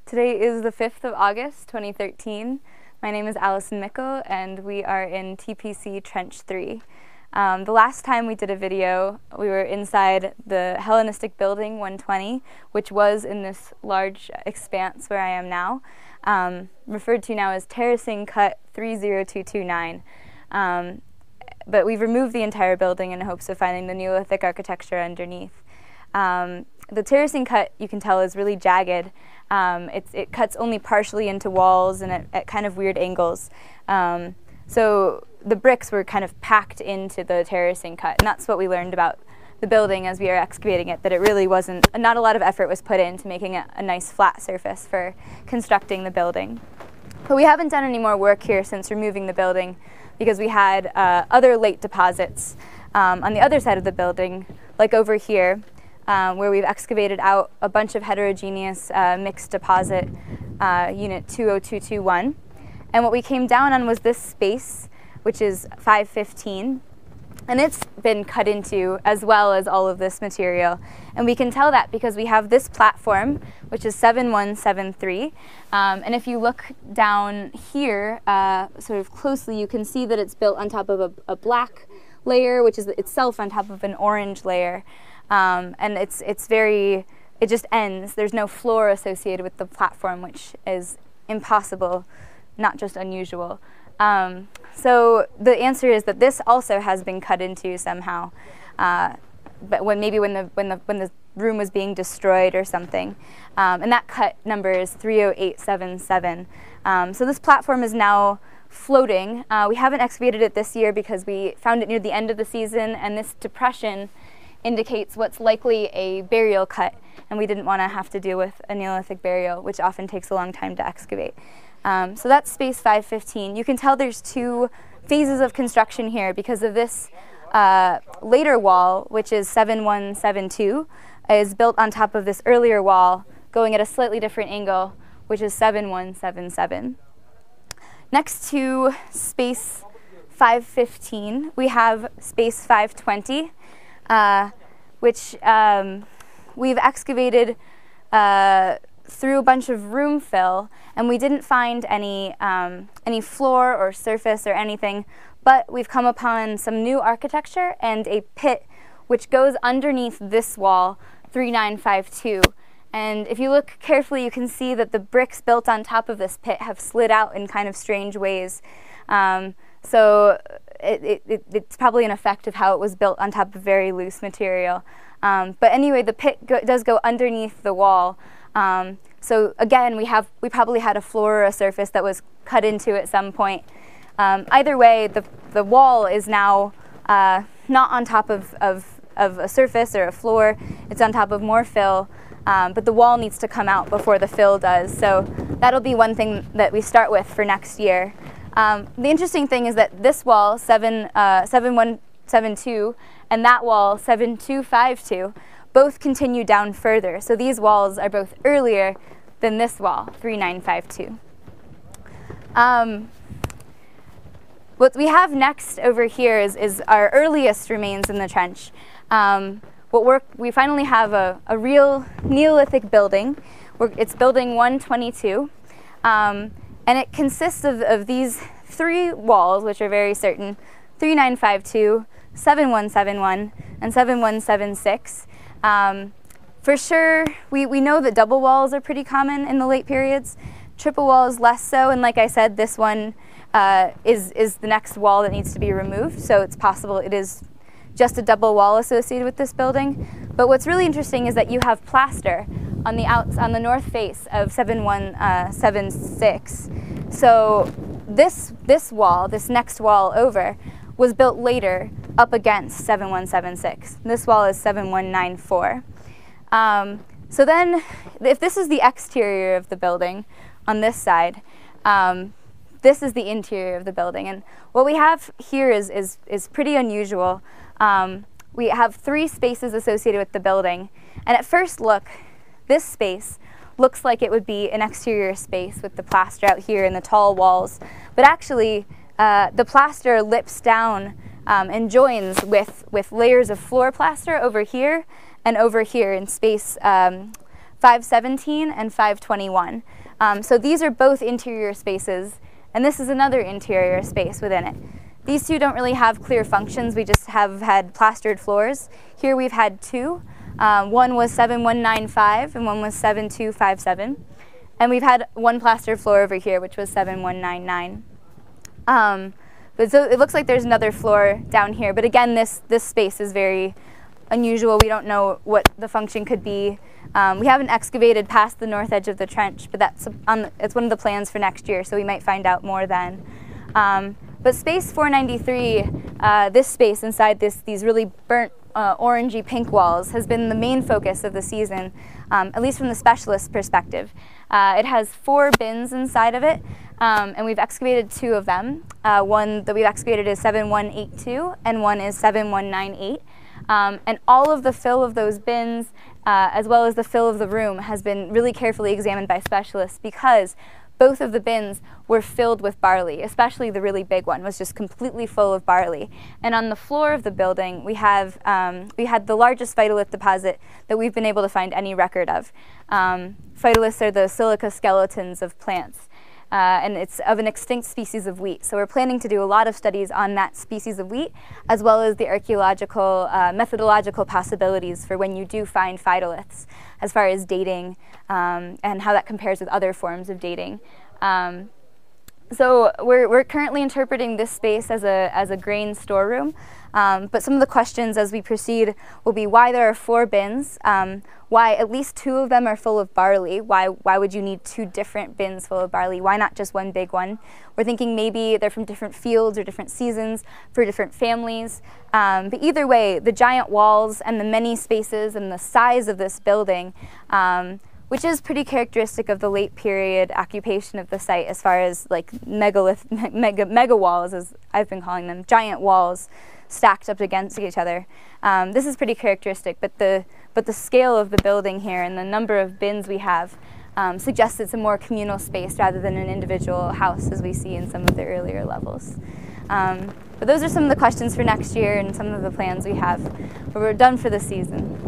Today is the 5th of August, 2013. My name is Allison Mickel, and we are in TPC Trench 3. The last time we did a video, we were inside the Hellenistic building 120, which was in this large expanse where I am now, referred to now as Terracing Cut 30229. But we've removed the entire building in hopes of finding the Neolithic architecture underneath. The terracing cut, you can tell, is really jagged. It cuts only partially into walls and at kind of weird angles. So the bricks were kind of packed into the terracing cut, and that's what we learned about the building as we were excavating it, that it really wasn't, not a lot of effort was put into making it a nice flat surface for constructing the building. But we haven't done any more work here since removing the building because we had other late deposits on the other side of the building, like over here, where we've excavated out a bunch of heterogeneous mixed deposit, unit 20221. And what we came down on was this space, which is 515. And it's been cut into as well as all of this material. And we can tell that because we have this platform, which is 7173. And if you look down here sort of closely, you can see that it's built on top of a black layer, which is itself on top of an orange layer. And it just ends. There's no floor associated with the platform, which is impossible, not just unusual. So the answer is that this also has been cut into somehow, but when the room was being destroyed or something. And that cut number is 30877. So this platform is now floating. We haven't excavated it this year because we found it near the end of the season, and this depression indicates what's likely a burial cut, and we didn't want to have to deal with a Neolithic burial, which often takes a long time to excavate. So that's space 515. You can tell there's two phases of construction here because of this later wall, which is 7172, is built on top of this earlier wall going at a slightly different angle, which is 7177. Next to space 515, we have space 520, which we've excavated through a bunch of room fill, and we didn't find any floor or surface or anything, but we've come upon some new architecture and a pit which goes underneath this wall, 3952. And if you look carefully, you can see that the bricks built on top of this pit have slid out in kind of strange ways. So it's probably an effect of how it was built on top of very loose material. But anyway, the pit does go underneath the wall. So again, we probably had a floor or a surface that was cut into at some point. Either way, the wall is now not on top of a surface or a floor. It's on top of more fill, but the wall needs to come out before the fill does. So that'll be one thing that we start with for next year. The interesting thing is that this wall, 7172, and that wall, 7252, both continue down further. So these walls are both earlier than this wall, 3952. What we have next over here is our earliest remains in the trench. We finally have a real Neolithic building. It's building 122. And it consists of these three walls, which are very certain: 3952, 7171, and 7176. For sure, we know that double walls are pretty common in the late periods. Triple walls less so, and like I said, this one is the next wall that needs to be removed, so it's possible it is just a double wall associated with this building. But what's really interesting is that you have plaster on the north face of 7176. So this wall, this next wall over, was built later up against 7176. This wall is 7194. So then, if this is the exterior of the building on this side, this is the interior of the building. And what we have here is pretty unusual. We have three spaces associated with the building. And at first look, this space looks like it would be an exterior space with the plaster out here and the tall walls. But actually, the plaster lips down and joins with layers of floor plaster over here and over here in space 5 517 and 521. So these are both interior spaces, and this is another interior space within it. These two don't really have clear functions. We just have had plastered floors. Here we've had two. One was 7195 and one was 7257. And we've had one plastered floor over here, which was 7199. But so it looks like there's another floor down here. But again, this space is very unusual. We don't know what the function could be. We haven't excavated past the north edge of the trench, but it's one of the plans for next year, so we might find out more then. But space 493, this space inside these really burnt orangey pink walls, has been the main focus of the season, at least from the specialist perspective. It has 4 bins inside of it, and we've excavated 2 of them. One that we've excavated is 7182, and one is 7198. And all of the fill of those bins, as well as the fill of the room, has been really carefully examined by specialists, because both of the bins were filled with barley, especially the really big one was just completely full of barley. And on the floor of the building, we had the largest phytolith deposit that we've been able to find any record of. Phytoliths are the silica skeletons of plants. And it's of an extinct species of wheat. So we're planning to do a lot of studies on that species of wheat, as well as the archaeological, methodological possibilities for when you do find phytoliths, as far as dating and how that compares with other forms of dating. So we're currently interpreting this space as a grain storeroom, but some of the questions as we proceed will be why there are 4 bins, why at least 2 of them are full of barley, why would you need 2 different bins full of barley, why not just one big one? We're thinking maybe they're from different fields or different seasons for different families, but either way, the giant walls and the many spaces and the size of this building, which is pretty characteristic of the late period occupation of the site, as far as like mega walls, as I've been calling them, giant walls stacked up against each other. This is pretty characteristic, but the scale of the building here and the number of bins we have suggests it's a more communal space rather than an individual house, as we see in some of the earlier levels. But those are some of the questions for next year and some of the plans we have, but we're done for the season.